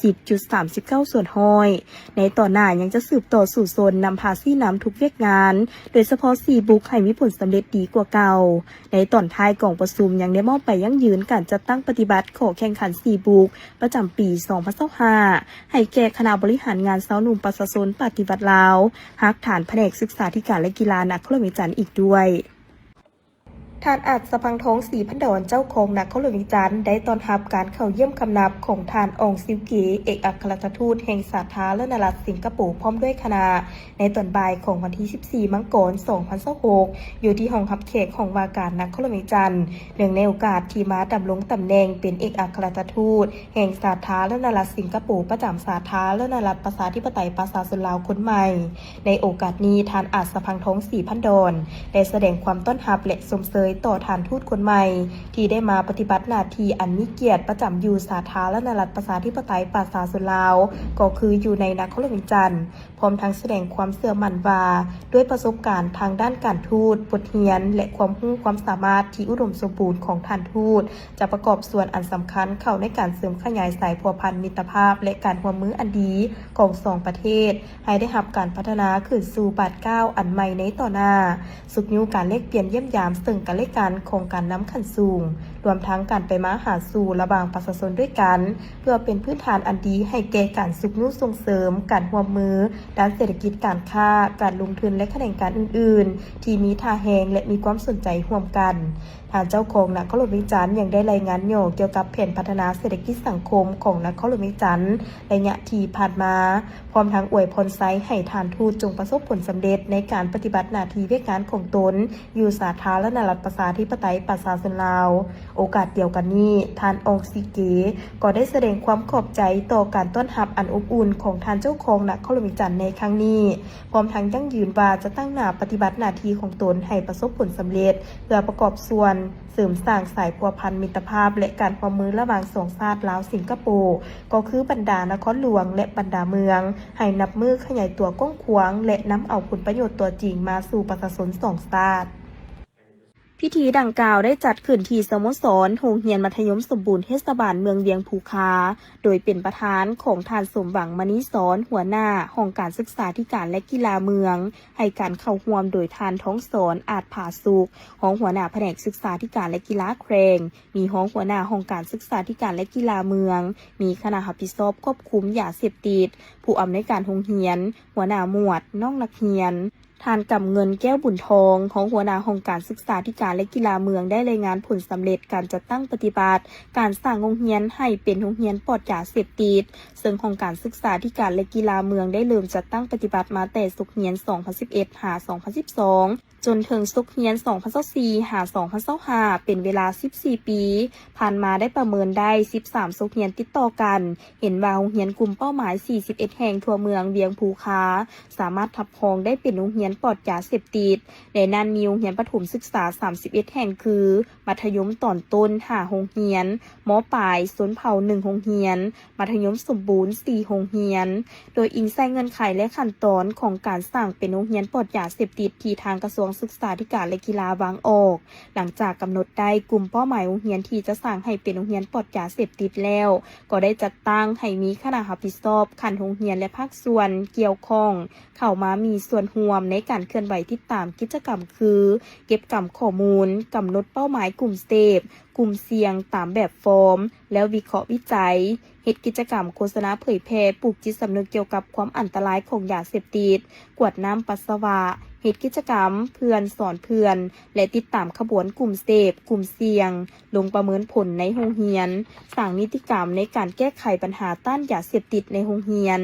90.39 ส่วนห้อยในต่อหน้ายังจะสืบต่อสู่โซนนำพาซี่นำทุกเวียกงานโดยเฉพาะ4บุกให้มีผลสำเร็จดีกว่าเก่าในตอนท้ายกองประชุมยังได้มอบไปยั่งยืนการจัดตั้งปฏิบัติขอแข่งขัน4บุกประจำปี2025ให้แก่คณะบริหารงานสาวหนุ่มประชาชนปฏิบัติลาวฮักฐานแผนกศึกษาธิการและกีฬานครหลวงเวียงจันทน์อีกด้วยท่านอาจสะพังทองศรีพันดอนเจ้าของนครหลวงเวียงจันทน์ได้ต้อนรับการเข้าเยี่ยมคำนับของท่านอองซิวเกเอกอัครราชทูตแห่งสาธารณรัฐสิงคโปร์พร้อมด้วยคณะในตอนบ่ายของวันที่14 มังกร 2026อยู่ที่ห้องรับแขกของว่าการนครหลวงเวียงจันทน์เนื่องในโอกาสที่มาดำรงตำแหน่งเป็นเอกอัครราชทูตแห่งสาธารณรัฐสิงคโปร์ประจำสาธารณรัฐประชาธิปไตยประชาชนลาวคนใหม่ในโอกาสนี้ท่านอาจสะพังทองศรีพันดอนได้แสดงความต้อนรับและสมเสยต่อท่านทูตคนใหม่ที่ได้มาปฏิบัติหน้าที่อันมีเกียรติประจำอยู่สาธารณรัฐประชาธิปไตยประชาชนลาวก็คืออยู่ในนครหลวงเวียงจันทน์พร้อมทั้งแสดงความเชื่อมั่นว่าด้วยประสบการณ์ทางด้านการทูตบทเรียนและความรู้ความสามารถที่อุดมสมบูรณ์ของท่านทูตจะประกอบส่วนอันสำคัญเข้าในการเสริมขยายสายพัวพันมิตรภาพและการร่วมมืออันดีของสองประเทศให้ได้รับการพัฒนาขึ้นสู่บาทเก้าอันใหม่ในต่อหน้าสุขยุการเลขเปลี่ยนเยี่ยมยามซึ่งกันและกันของการนำขั้นสูงรวมทั้งการไปมาหาสู่ระหว่างประชาชนด้วยกันเพื่อเป็นพื้นฐานอันดีให้แก่การสุขนุส่งเสริมการร่วมมือด้านเศรษฐกิจการค้าการลงทุนและแขนงการอื่นๆที่มีท่าแหงและมีความสนใจร่วมกันทางเจ้าของนครหลวงเวียงจันทน์ยังได้รายงานโยเกี่ยวกับแผนพัฒนาเศรษฐกิจสังคมของนครหลวงเวียงจันทน์ระยะที่ผ่านมาพร้อมทั้งอวยพรไซให้ทานทูตจงประสบผลสำเร็จในการปฏิบัติหน้าที่เวียกงานของตนอยู่สาธารณรัฐประชาธิปไตยประชาชนลาว โอกาสเดียวกันนี้ท่านองซิเกก็ได้แสดงความขอบใจต่อการต้อนรับอันอบอุ่นของท่านเจ้าของนครหลวงเวียงจันทน์ในครั้งนี้พร้อมทั้งยั่งยืนว่าจะตั้งหน้าปฏิบัติหน้าที่ของตนให้ประสบผลสำเร็จเพื่อประกอบส่วนเสริมสร้างสายพัวพันมิตรภาพและการความมือระหว่างสองชาติลาวสิงคโปร์ก็คือบรรดานครหลวงและบรรดาเมืองให้นับมือขยายตัวกว้างขวางและนำเอาผลประโยชน์ตัวจริงมาสู่ประชาชนสองชาติพิธีดังกล่าวได้จัดขึ้นที่สโมสรโรงเรียนมัธยมสมบูรณ์เทศบาลเมืองเวียงภูคาโดยเป็นประธานของท่านสมหวังมณีสอนหัวหน้าห้องการศึกษาธิการและกีฬาเมืองให้การเข้าร่วมโดยท่านท้องสอนอาจผาสุขห้องหัวหน้าแผนกศึกษาธิการและกีฬาแครงมีห้องหัวหน้าห้องการศึกษาธิการและกีฬาเมืองมีคณะรับผิดชอบควบคุมยาเสพติดผู้อำนวยการโรงเรียนหัวหน้าหมวดน้องนักเรียนท่านกำเงินแก้วบุญทองของหัวหน้าห้องการศึกษาธิการและกีฬาเมืองได้รายงานผลสำเร็จการจัดตั้งปฏิบัติการสร้างโรงเรียนให้เป็นโรงเรียนปลอดยาเสพติดซึ่งห้องการศึกษาธิการและกีฬาเมืองได้เริ่มจัดตั้งปฏิบัติมาแต่ศุกร์เรียน 2011 หา 2012 จนถึงศุกร์เรียน 2024 หา 2025 เป็นเวลา 14 ปีผ่านมาได้ประเมินได้ 13ศุกร์เรียนติดต่อกันเห็นว่าโรงเรียนกลุ่มเป้าหมาย 41 แห่งทั่วเมืองเวียงภูคาสามารถทับรองได้เป็นโรงเรียนปลอดยาเสพติดในนั้นมีโรงเรียนประถมศึกษา 31 แห่งคือมัธยมตอนต้น 5 โรงเรียนม.ปลายสนเผ่า 1 โรงเรียนมัธยมสมบูรณ์ 4 โรงเรียนโดยอิงใส่เงื่อนไขและขั้นตอนของการสร้างเป็นโรงเรียนปลอดยาเสพติดที่ทางกระทรวงศึกษาธิการและกีฬาวางออกหลังจากกำหนดได้กลุ่มเป้าหมายโรงเรียนที่จะสร้างให้เป็นโรงเรียนปลอดยาเสพติดแล้วก็ได้จัดตั้งให้มีคณะรับผิดชอบขันโรงเรียนและภาคส่วนเกี่ยวข้องเข้ามามีส่วนร่วมในการเคลื่อนไหวติดตามกิจกรรมคือเก็บกำข้อมูลกำหนดเป้าหมายกลุ่มเสพกลุ่มเสี่ยงตามแบบฟอร์มแล้ววิเคราะห์วิจัยเฮ็ดกิจกรรมโฆษณาเผยแพร่ปลูกจิตสำนึกเกี่ยวกับความอันตรายของยาเสพติดกวดน้ำปัสสาวะเฮ็ดกิจกรรมเพื่อนสอนเพื่อนและติดตามขบวนกลุ่มเสพกลุ่มเสี่ยงลงประเมินผลในโรงเรียนสร้างนิติกรรมในการแก้ไขปัญหาต้านยาเสพติดในโรงเรียน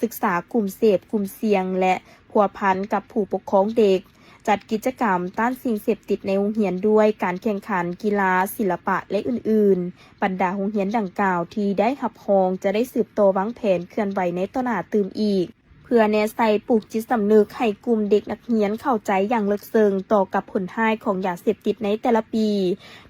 ศึกษากลุ่มเสพกลุ่มเสี่ยงและพัวพันกับผู้ปกครองเด็กจัดกิจกรรมต้านสิ่งเสพติดในโรงเรียนด้วยการแข่งขันกีฬาศิลปะและอื่นๆบรรดาโรงเรียนดังกล่าวที่ได้รับรองจะได้สืบต่อวางแผนเคลื่อนไหวในต้นหน้าตื่มอีกเพื่อแนใส่ปลูกจิตสำนึกให้กลุ่มเด็กนักเรียนเข้าใจอย่างลึกซึ้งต่อกับผลท้ายของยาเสพติดในแต่ละปี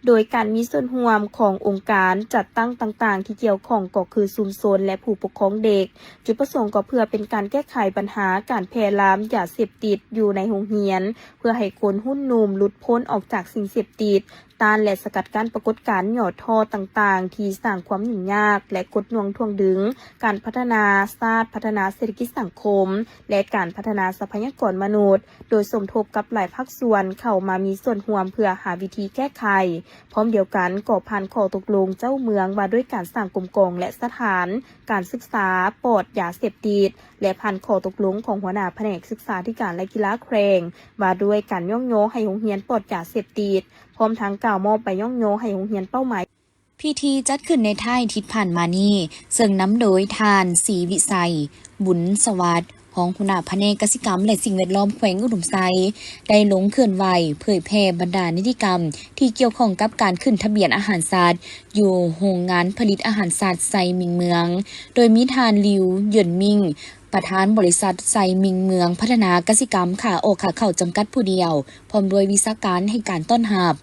โดยการมีส่วนร่วมขององค์การจัดตั้งต่างๆที่เกี่ยวข้องก็คือชุมชนและผู้ปกครองเด็กจุดประสงค์ก็เพื่อเป็นการแก้ไขปัญหาการแพร่ลามยาเสพติดอยู่ในโรงเรียนเพื่อให้คนรุ่นหนุ่มหลุดพ้นออกจากสิ่งเสพติดต้านและสกัดกั้นปรากฏการณ์หย่อท่อต่างๆที่สร้างความยุ่งยากและกดน่วงทวงดึงการพัฒนาชาติพัฒนาเศรษฐกิจสังคมและการพัฒนาทรัพยากรมนุษย์โดยสมทบกับหลายภาคส่วนเข้ามามีส่วนร่วมเพื่อหาวิธีแก้ไขพร้อมเดียวกันก่อผ่านข้อตกลงเจ้าเมืองว่าด้วยการสร้างกลุ่มกองและสถานการศึกษาปลอดยาเสพติดและผ่านข้อตกลงของหัวหน้าแผนกศึกษาธิการและกีฬาแครงว่าด้วยการย่องโยให้โรงเรียนปลอดยาเสพติดพร้อมทั้งกล่าวมอบไปย่องโยให้โรงเรียนเป้าหมาย
พิธีจัดขึ้นในท่ายทิศผ่านมานี้ซึ่งนำโดยทานศรีวิสัยบุญสวัสดิ์ของหัวหน้าแผนกกสิกรรมและสิ่งแวดล้อมแขวงอุดมไซได้ลงเคลื่อนไหวเผยแพร่บรรดานิติกรรมที่เกี่ยวข้องกับการขึ้นทะเบียนอาหารสัตว์อยู่โรงงานผลิตอาหารสัตว์ไซมิงเมืองโดยมีทานลิวเหยินมิงประธานบริษัทไซมิงเมืองพัฒนากสิกรรมขาออกขาเข้าจำกัดผู้เดียวพร้อมด้วยวิชาการให้การต้อนรับ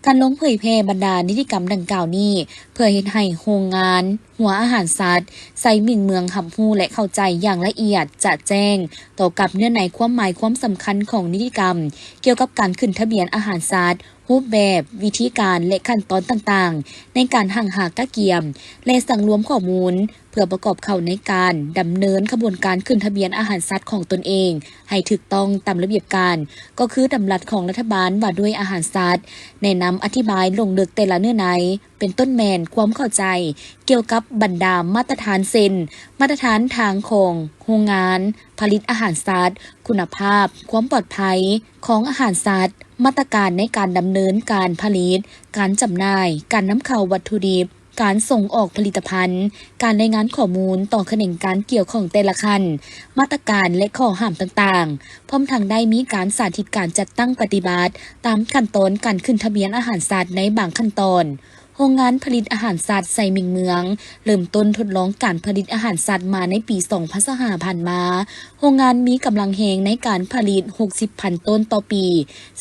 การลงเผยแพร่บรรดานิติกรรมดังกล่าวนี้เพื่อเฮ็ดให้โรงงานหัวอาหารสัตว์ไซมิงเมืองรับรู้และเข้าใจอย่างละเอียดจะแจ้งต่อกับเนื้อในความหมายความสำคัญของนิติกรรมเกี่ยวกับการขึ้นทะเบียนอาหารสัตว์รูปแบบวิธีการและขั้นตอนต่างๆในการหั่งหากะเกียมและสั่งรวมข้อมูลเพื่อประกอบเข้าในการดำเนินขบวนการขึ้นทะเบียนอาหารสัตว์ของตนเองให้ถูกต้องตามระเบียบการก็คือดำรัสของรัฐบาลว่าด้วยอาหารสัตว์แนะนำอธิบายลงลึกแต่ละเนื้อในเป็นต้นแมนความเข้าใจเกี่ยวกับบรรดามาตรฐานเซนมาตรฐานทางของโรงงานผลิตอาหารสัตว์คุณภาพความปลอดภัยของอาหารสัตว์มาตรการในการดำเนินการผลิตการจำหน่ายการนำเข้าวัตถุดิบ การส่งออกผลิตภัณฑ์การรายงานข้อมูลต่อแขนงการเกี่ยวของแต่ละคันมาตรการและข้อห้ามต่างๆพร้อมทั้งได้มีการสาธิตการจัดตั้งปฏิบัติตามขั้นตอนการขึ้นทะเบียนอาหารสัตว์ในบางขั้นตอนโรงงานผลิตอาหารสัตว์ไซมิงเมืองเริ่มต้นทดลองการผลิตอาหารสัตว์มาในปี2025ผ่านมาโรงงานมีกำลังแหงในการผลิต60,000 ต้นต่อปี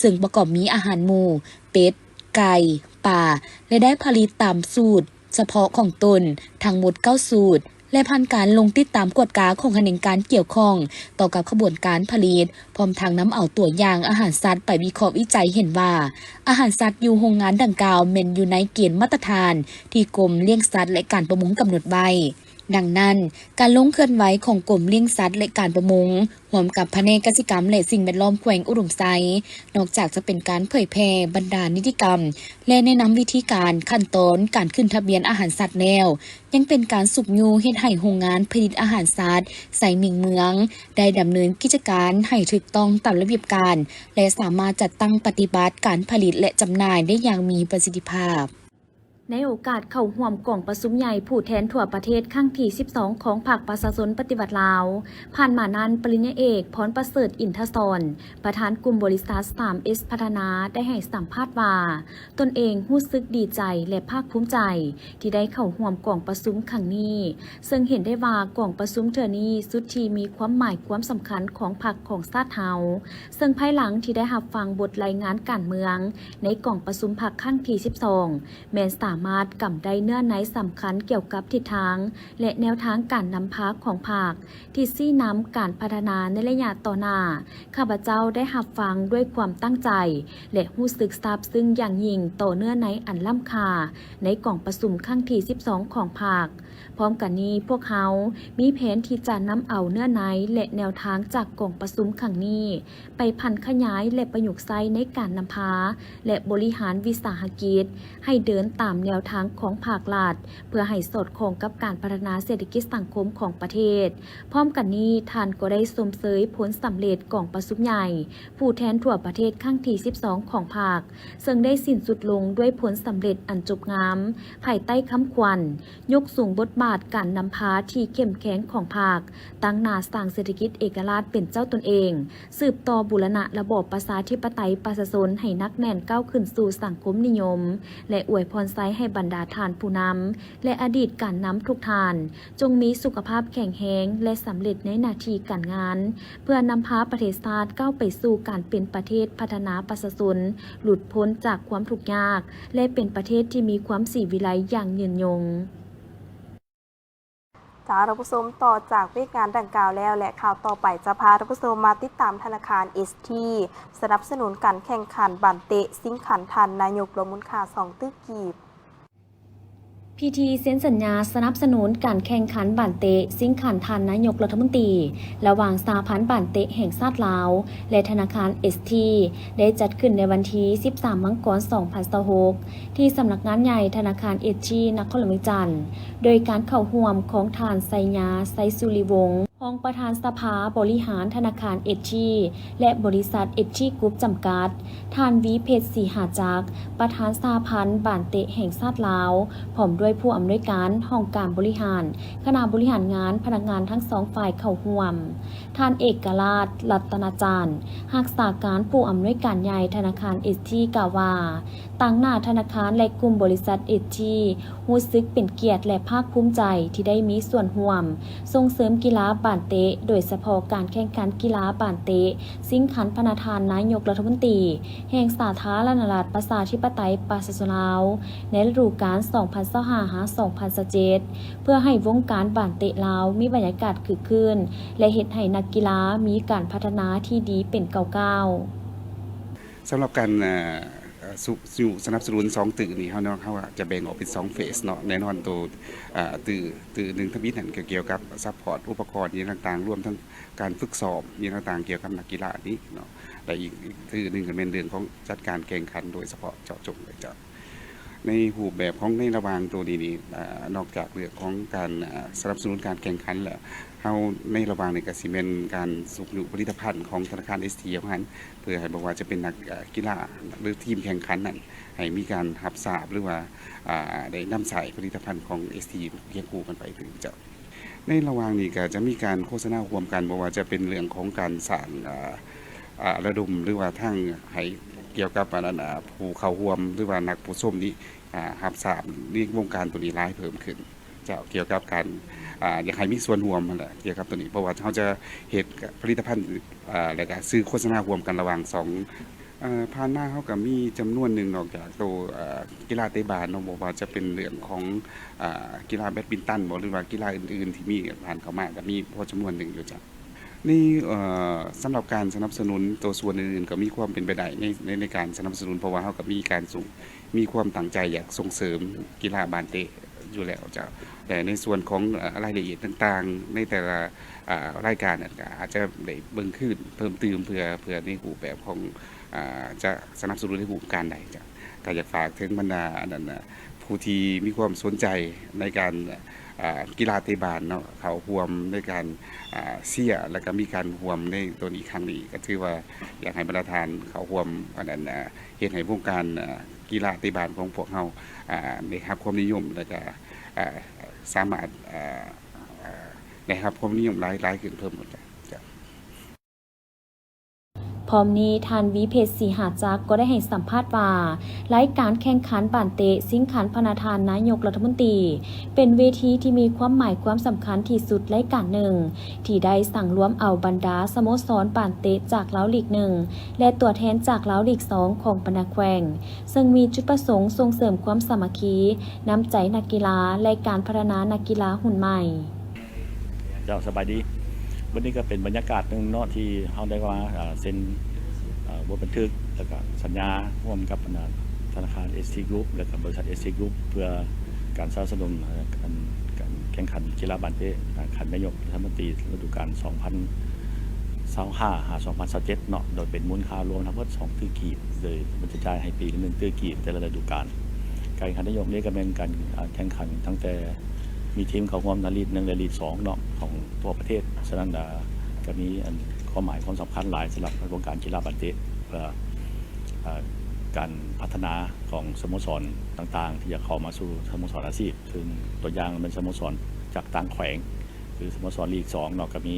ซึ่งประกอบมีอาหารหมูเป็ดไก่ป่าและได้ผลิตตามสูตรเฉพาะของตนทั้งหมด9สูตรและผ่านการลงติดตามกวดกาของแขนงการเกี่ยวข้องต่อกับขบวนการผลิตพร้อมทางนำเอาตัวอย่างอาหารสัตว์ไปวิเคราะห์วิจัยเห็นว่าอาหารสัตว์อยู่โรงงานดังกล่าวแม่นอยู่ในเกณฑ์มาตรฐานที่กรมเลี้ยงสัตว์และการประมงกำหนดไว้ดังนั้นการลงเคลื่อนไหวของกรมเลี้ยงสัตว์และการประมงร่วมกับแผนกกสิกรรมและสิ่งแวดล้อมแขวงอุดมไซนอกจากจะเป็นการเผยแพร่บรรดานิติกรรมและแนะนำวิธีการขั้นตอนการขึ้นทะเบียนอาหารสัตว์แล้วยังเป็นการสุกยูเฮ็ดให้โรงงานผลิตอาหารสัตว์ไซมิงเมืองได้ดำเนินกิจการให้ถูกต้องตามระเบียบการและสามารถจัดตั้งปฏิบัติการผลิตและจำหน่ายได้อย่างมีประสิทธิภาพ
ในโอกาสเข้าร่วมกล่องประชุมใหญ่ผู้แทนทั่วประเทศครั้งที่12ของภาคประชาชนปฏิวัติลาวผ่านมานั้นปริญญาเอกพรประเสริฐอินทศรประธานกลุ่มบริษัท 3S พัฒนาได้ให้สัมภาษณ์ว่าตนเองรู้สึกดีใจและภาคภูมิใจที่ได้เข้าร่วมกล่องประชุมครั้งนี้ซึ่งเห็นได้ว่ากล่องประชุมเทื่อนี้สุดที่มีความหมายความสำคัญของพรรคของชาติเฮาซึ่งภายหลังที่ได้รับฟังบทรายงานการเมืองในกล่องประชุมพรรคครั้งที่12แม้นสามารถกำได้เนื้อในสำคัญเกี่ยวกับทิศทางและแนวทางการนำพาของภาคที่ซี่นำการพัฒนาในระยะต่อหน้าข้าพเจ้าได้รับฟังด้วยความตั้งใจและรู้สึกซาบซึ้งอย่างยิ่งต่อเนื้อในอันล้ำค่าในกล่องประชุมครั้งที่12ของภาคพร้อมกันนี้พวกเขามีแผนที่จะนำเอาเนื้อในและแนวทางจากกล่องประชุมครั้งนี้ไปพันขยายและประยุกต์ใช้ในการนำพาและบริหารวิสาหกิจให้เดินตามแนวทางของภาครัฐเพื่อให้สอดคล้องกับการพัฒนาเศรษฐกิจสังคมของประเทศพร้อมกันนี้ท่านก็ได้ชมเชยผลสำเร็จกล่องประชุมใหญ่ผู้แทนทั่วประเทศครั้งที่12ของภาคซึ่งได้สิ้นสุดลงด้วยผลสำเร็จอันจบงามภายใต้คำขวัญยกสูงบทบาทการนำพาที่เข้มแข็งของภาคตั้งหน้าสร้างเศรษฐกิจเอกราชเป็นเจ้าตนเองสืบต่อบูรณะระบอบประชาธิปไตยประชาชนให้นักแน่นก้าวขึ้นสู่สังคมนิยมและอวยพรไซให้บรรดาทานผู้นำและอดีตการนำทุกทานจงมีสุขภาพแข็งแรงและสำเร็จในหน้าที่การงานเพื่อนำพาประเทศชาติก้าวไปสู่การเป็นประเทศพัฒนาประชาชนหลุดพ้นจากความทุกข์ยากและเป็นประเทศที่มีความสีวิไลอย่างยืนยง
ท่านผู้ชมต่อจากเหตุการณ์ดังกล่าวแล้วและข่าวต่อไปจะพาท่านผู้ชมมาติดตามธนาคาร ST สนับสนุนการแข่งขันบันเตะซิงขันทันนายกรวมมูลค่า2 ตึกกีบ
พิธีเซ็นสัญญาสนับสนุนการแข่งขันบันเตะซิงขันทันนายกรัฐมนตรีระหว่างสหพันธ์บันเตะแห่งชาติลาวและธนาคาร ST ได้จัดขึ้นในวันที่13 มังกร 2026ที่สำนักงานใหญ่ธนาคาร ST นครหลวงจันทร์โดยการเข้าร่วมของท่านไซญาไซสุริวงศ์รองประธานสภาบริหารธนาคาร ST และบริษัท ST Group จำกัดท่านวิเพชรศรีหาจักรประธานสหพันธ์บันเตะแห่งชาติลาวพร้อมด้วยผู้อำนวยการห้องการบริหารคณะบริหารงานพนักงานทั้งสองฝ่ายเข้าร่วมท่านเอกราชรัตนาจารย์รักษาการผู้อำนวยการใหญ่ธนาคาร ST กล่าวว่าตั้งหน้าธนาคารและกลุ่มบริษัท ST รู้สึกเป็นเกียรติและภาคภูมิใจที่ได้มีส่วนร่วมส่งเสริมกีฬาบันเตะโดยเฉพาะการแข่งขันกีฬาบันเตะซิงขันพนาธานนายกรัฐมนตรีแห่งสาธารณรัฐประชาธิปไตยประชาชนลาวในฤดูกาล 2025-2027 เพื่อให้วงการบันเตะลาวมีบรรยากาศคึกคืนและเฮ็ดให้นักกีฬามีการพัฒนาที่ดีเป็นก้าว
สำหรับการสนับสนุน2ตึกนี้เขาเนาะเขาจะแบ่งออกเป็น2เฟสเนาะแน่นอนตัวตึกหนึ่งทวิตนั่นเกี่ยวกับซัพพอร์ตอุปกรณ์อย่างต่างๆรวมทั้งการฝึกซ้อมอย่างต่างๆเกี่ยวกับนักกีฬานี้เนาะและอีกตึกหนึ่งก็เป็นเรื่องของจัดการแข่งขันโดยเฉพาะเจาะจงเลยจ้ะ ในรูปแบบของในระหว่างตัวนี้นี่นอกจากเรื่องของการสนับสนุนการแข่งขันแล้วเฮาในระหว่างนี้ก็สิเป็นการส่งเสริมผลิตภัณฑ์ของธนาคาร ST ของนั้นเพื่อให้บอกว่าจะเป็นนักกีฬาหรือทีมแข่งขันนั้นให้มีการรับทราบหรือว่าได้นำใส่ผลิตภัณฑ์ของ ST เคียงคู่กันไปถึงจะในระหว่างนี้ก็จะมีการโฆษณาร่วมกันบอกว่าจะเป็นเรื่องของการสร้างระดมหรือว่าทั้งให้เกี่ยวกับผู้เข้าร่วมหรือว่านักผู้ชมนี้รับทราบในวงการตัวนี้หลายเพิ่มขึ้นจะเกี่ยวกับการอยากให้มีส่วนร่วมนั่นแหละเกี่ยวกับตัวนี้เพราะว่าเขาจะเฮ็ดผลิตภัณฑ์แล้วก็ซื้อโฆษณาร่วมกันระหว่างสองผ่านมาเขาก็มีจำนวนหนึ่งนอกจากตัวกีฬาเตะบาสเนาะบอกว่าจะเป็นเรื่องของกีฬาแบดมินตันบ่หรือว่ากีฬาอื่นๆที่มีผ่านเข้ามาก็มีพอจำนวนหนึ่งอยู่จ้ะนี่สำหรับการสนับสนุนตัวส่วนอื่นๆก็มีความเป็นไปได้ในการสนับสนุนเพราะว่าเขาก็มีการมีความตั้งใจอยากส่งเสริมกีฬาบาสเตะอยู่แล้วจ้ะแต่ในส่วนของรายละเอียดต่างๆในแต่ละรายการก็อาจจะได้เบิ่งขึ้นเพิ่มเติมเพื่อในรูปแบบของจะสนับสนุนในรูปการใดจ้ะก็อยากฝากถึงบรรดาผู้ที่มีความสนใจในการกีฬาเตะบาสเนาะเขาร่วมในการเชียร์แล้วก็มีการร่วมในตัวนี้ครั้งนี้ก็ถือว่าอยากให้บรรดาทานเขาร่วมเฮ็ดให้วงการกีฬาเตะบาสของพวกเราได้รับความนิยมแล้วก็สามารถได้รับความนิยมหลายขึ้นเพิ่มหมดจ้ะ
พร้อมนี้ทานวิเพชรศรีหาจักรก็ได้ให้สัมภาษณ์ว่ารายการแข่งขันบานเตะสิงขันพนาธานนายกรัฐมนตรีเป็นเวทีที่มีความหมายความสำคัญที่สุดรายการหนึ่งที่ได้สั่งรวมเอาบรรดาสโมสรบานเตะจากเล้าลีก1และตัวแทนจากเล้าลีก2ของปนาแขวงซึ่งมีจุดประสงค์ส่งเสริมความสามัคคีน้ำใจนักกีฬาและการพัฒนานักกีฬาหุ่นใหม่
เจ้าสบายดีวันนี้ก็เป็นบรรยากาศหนึ่งเนาะที่เขาได้ว่าเซ็นบทบันทึกแล้วก็สัญญาร่วมกับธนาคาร ST Group และกับบริษัท ST Group เพื่อการสนับสนุนการแข่งขันกีฬาบาสเตะขันนายกรัฐมนตรีฤดูกาล 2025-2027 เนาะโดยเป็นมูลค่ารวมทั้งหมด2ตื้อกีบเลยมันจะจ่ายให้ปีละ1ตื้อกีบแต่ละฤดูกาลการแข่งขันนายกนี้ก็เป็นการแข่งขันตั้งแต่มีทีมเข้าร่วมในลีก1และลีก2เนาะของทั่วประเทศฉะนั้นก็มีความหมายความสำคัญหลายสำหรับวงการกีฬาบาสเตะเพื่อการพัฒนาของสโมสรต่างๆที่จะเข้ามาสู่สโมสรอาชีพซึ่งตัวอย่างเป็นสโมสรจากต่างแขวงคือสโมสรลีก2เนาะก็มี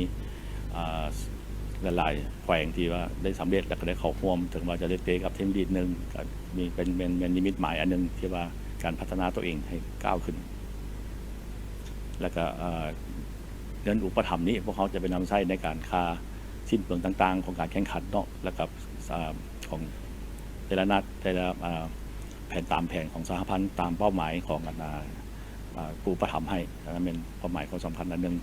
หลายๆแขวงที่ว่าได้สำเร็จแล้วก็ได้เข้าร่วมถึงว่าจะได้เตะกับทีมลีก1ก็มีเป็นนิมิตหมายอันนึงที่ว่าการพัฒนาตัวเองให้ก้าวขึ้นแล้วก็เงินอุปถัมภ์นี้พวกเขาจะไปนำใช้ในการค่าสิ้นเปลืองต่างๆของการแข่งขันเนาะแล้วกับของแต่ละนัดแต่ละแผนตามแผนของสหพันธ์ตามเป้าหมายของผู้อุปถัมภ์ให้นั่นเป็นเป้าหมายของสำคัญอันหนึ่ง